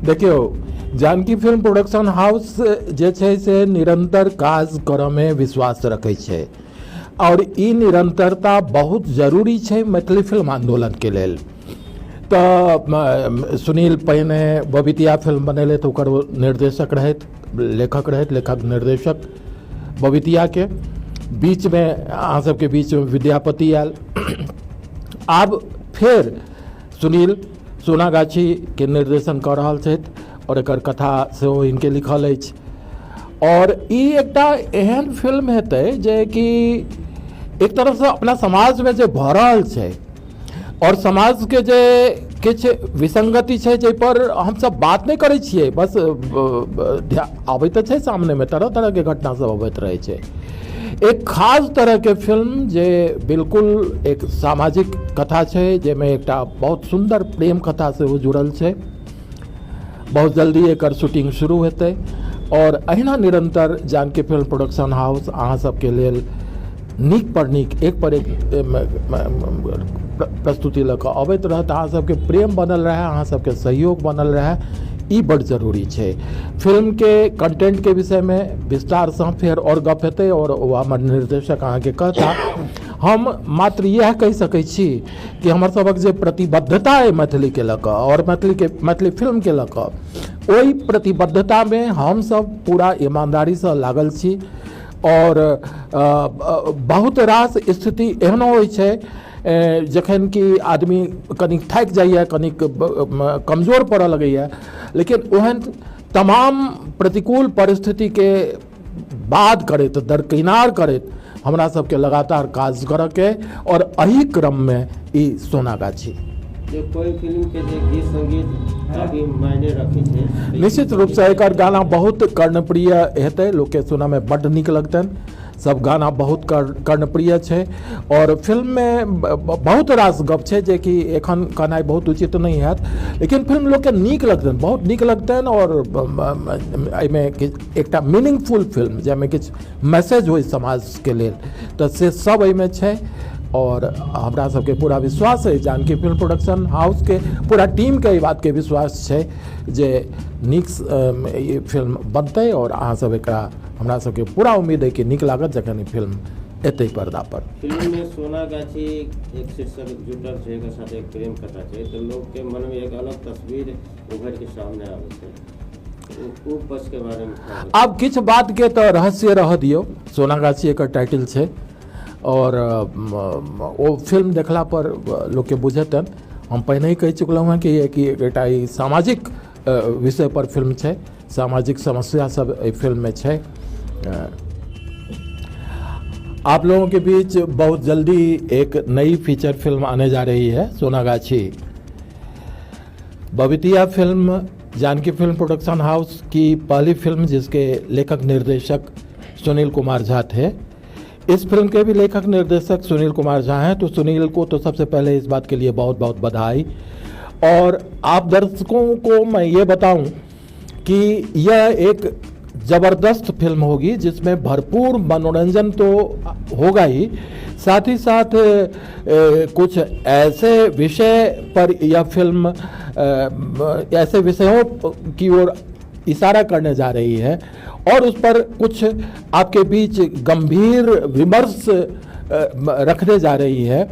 देखियो, Janaki film production house जे छै से निरंतर काज करऽ में विश्वास रखै छै और ई निरंतरता बहुत जरूरी छै मैथिली फिल्म आंदोलन के लेल। तो सुनील पहिने बबितिया फिल्म बनेले तो ओकर निर्देशक रहत, लेखक रहत, लेखक निर्देशक बबितिया के। बीच में अहाँ सबके बीच में विद्यापति आयल। आब फिर सुनील सोनागाछी के निर्देशन कर रहल छथि और एकर कथा सेहो इनके लिखल अछि। और ई एकटा एहन फिल्म हेतै जे कि एक तरह से अपना समाज में जे भऽ रहल छै और समाज के जे किछु विसंगति छै जाहि पर हम सब बात नहीं करै छियै, बस आबैत छै सामने में, तरह तरह के घटना सब अबैत रहै छै। एक खास तरह के फिल्म जे बिल्कुल एक सामाजिक कथा छै, जेमे एकटा बहुत सुंदर प्रेम कथा से वो जुड़ल छै। बहुत जल्दी एकर शूटिंग शुरू हेतै और अहिना निरंतर जानकी फिल्म प्रोडक्शन हाउस अहाँ सबके लेल नीक पर नीक, एक पर एक प्रस्तुति लऽ कऽ अबैत रहत। अहाँ सबके प्रेम बनल रहे, अहाँ सबके सहयोग बनल रहे, ई बड़ जरूरी छै। फिल्म के कंटेंट के विषय में विस्तार से फिर और गप हेतै और हमर निर्देशक अहाँ के कहता। हम मात्र यह कहि सकै छी कि हमर सबक जे प्रतिबद्धता है मैथिली के लऽ कऽ और मैथिली फिल्म के लऽ कऽ, ओहि प्रतिबद्धता में हम सब पूरा ईमानदारी से लागल छी। और बहुत रास स्थिति एहनो होइ छै जखन कि आदमी कनिक थाकि जाइए, कनिक कमजोर पड़ऽ लगैए, लेकिन ओहन तमाम प्रतिकूल परिस्थिति के बाद करैत, दरकिनार करैत हमरा सबके लगातार काज करऽ के और एही क्रम में ई सोनागाछी कोई फिल्म के जे गीत संगीत काफी मायने रखे छै। निश्चित रूप से एकर गाना बहुत कर्णप्रिय हेतै, लोग के सुनऽ में बड्ड नीक लगतन। सब गाना बहुत कर्णप्रिय छै और फिल्म में बहुत रास गप छै जे कि एखन कहनाइ बहुत उचित नहीं हैत, लेकिन फिल्म लोग के नीक लगतन, बहुत नीक लगतन। और एहिमे एकटा मीनिंगफुल फिल्म जाहिमे किछु मैसेज होय समाज के लेल, तो से सब एहिमे छै। और हमरा सबके पूरा विश्वास है, जानकी फिल्म प्रोडक्शन हाउस के पूरा टीम के बात के विश्वास है जे नीक ये फिल्म बनतै और अहाँ सब एकरा, हमरा सबके पूरा उम्मीद है कि नीक लागत जखन ई फिल्म एतै पर्दा पर। फिल्म में सोनागाछी एक शीर्षक जुड़ल छै, एकर साथ एक प्रेम कथा छै, तो लोग के मन में एक अलग तस्वीर उभर के सामने आबै छै। उ पक्ष के बारे में आब किछु बात के तो रहस्य रह दियो। सोनागाछी एकर टाइटल छै और वो फिल्म देखला पर लोग के बुझेतन। हम पहले ही कह चुकलहुँ हैं कि एकटा ई सामाजिक विषय पर फिल्म छै, सामाजिक समस्या सब ए फिल्म में छै। आप लोगों के बीच बहुत जल्दी एक नई फीचर फिल्म आने जा रही है, Sonagachi. Babitiya film Janaki film production house की पहली फिल्म जिसके लेखक निर्देशक सुनील कुमार झा थे। इस फिल्म के भी लेखक निर्देशक सुनील कुमार झा हैं, तो सुनील को तो सबसे पहले इस बात के लिए बहुत बहुत बधाई। और आप दर्शकों को मैं ये बताऊं कि यह एक ज़बरदस्त फिल्म होगी जिसमें भरपूर मनोरंजन तो होगा ही, साथ ही साथ कुछ ऐसे विषय पर यह फिल्म ऐसे विषयों की ओर इशारा करने जा रही है और उस पर कुछ आपके बीच गंभीर विमर्श रखने जा रही है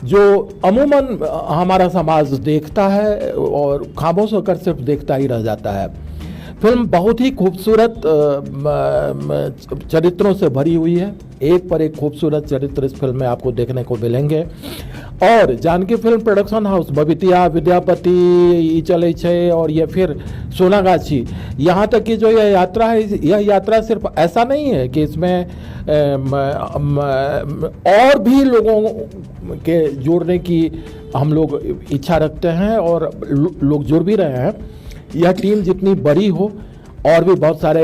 जो अमूमन हमारा समाज देखता है और खामोश होकर सिर्फ देखता ही रह जाता है। फिल्म बहुत ही खूबसूरत चरित्रों से भरी हुई है, एक पर एक खूबसूरत चरित्र इस फिल्म में आपको देखने को मिलेंगे। और Janaki film production house Babitiya, Vidyapati चले छे और ये फिर सोनागाछी, यहाँ तक कि जो यह यात्रा है, यह यात्रा सिर्फ ऐसा नहीं है कि इसमें और भी लोगों के जोड़ने की हम लोग इच्छा रखते हैं और लोग जुड़ भी रहे हैं। यह टीम जितनी बड़ी हो और भी बहुत सारे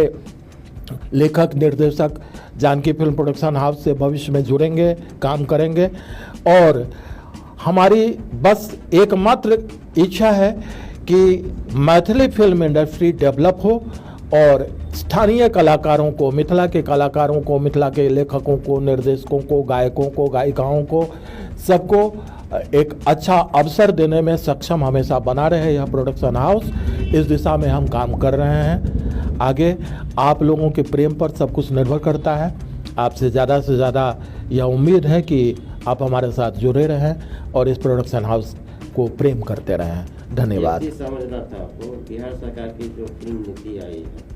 लेखक निर्देशक जानकी फिल्म प्रोडक्शन हाउस से भविष्य में जुड़ेंगे, काम करेंगे। और हमारी बस एकमात्र इच्छा है कि मैथिली फिल्म इंडस्ट्री डेवलप हो और स्थानीय कलाकारों को, मिथिला के कलाकारों को, मिथिला के लेखकों को, निर्देशकों को, गायकों को, गायिकाओं को, सबको एक अच्छा अवसर देने में सक्षम हमेशा बना रहे यह प्रोडक्शन हाउस। इस दिशा में हम काम कर रहे हैं। आगे आप लोगों के प्रेम पर सब कुछ निर्भर करता है। आपसे ज़्यादा से ज़्यादा यह उम्मीद है कि आप हमारे साथ जुड़े रहें और इस प्रोडक्शन हाउस को प्रेम करते रहें। धन्यवाद। ये चीज़ समझना था आपको, बिहार सरकार की जो फिल्म नीति आई है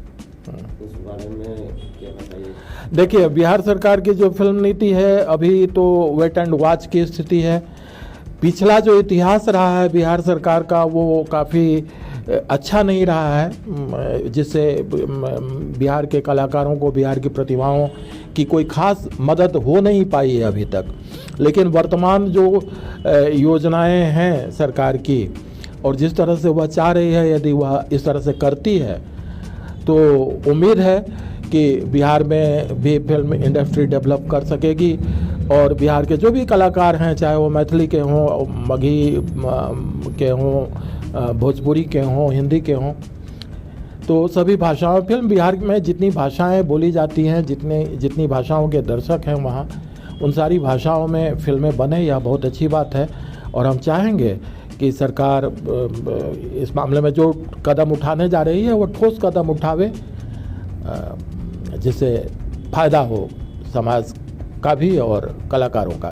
उस बारे में क्या बताइए। देखिए, बिहार सरकार की जो फिल्म नीति है अभी तो वेट एंड वॉच की स्थिति है। पिछला जो इतिहास रहा है बिहार सरकार का वो काफ़ी अच्छा नहीं रहा है, जिससे बिहार के कलाकारों को, बिहार की प्रतिभाओं की कोई खास मदद हो नहीं पाई है अभी तक। लेकिन वर्तमान जो योजनाएं हैं सरकार की और जिस तरह से वह चाह रही है, यदि वह इस तरह से करती है तो उम्मीद है कि बिहार में भी फिल्म इंडस्ट्री डेवलप कर सकेगी और बिहार के जो भी कलाकार हैं, चाहे वो मैथिली के हों, मगही के हों, भोजपुरी के हों, हिंदी के हों, तो सभी भाषाओं फिल्म बिहार में जितनी भाषाएं बोली जाती हैं, जितनी भाषाओं के दर्शक हैं वहाँ, उन सारी भाषाओं में फिल्में बने, यह बहुत अच्छी बात है। और हम चाहेंगे कि सरकार इस मामले में जो कदम उठाने जा रही है वो ठोस कदम उठावे, जिससे फ़ायदा हो समाज का भी और कलाकारों का।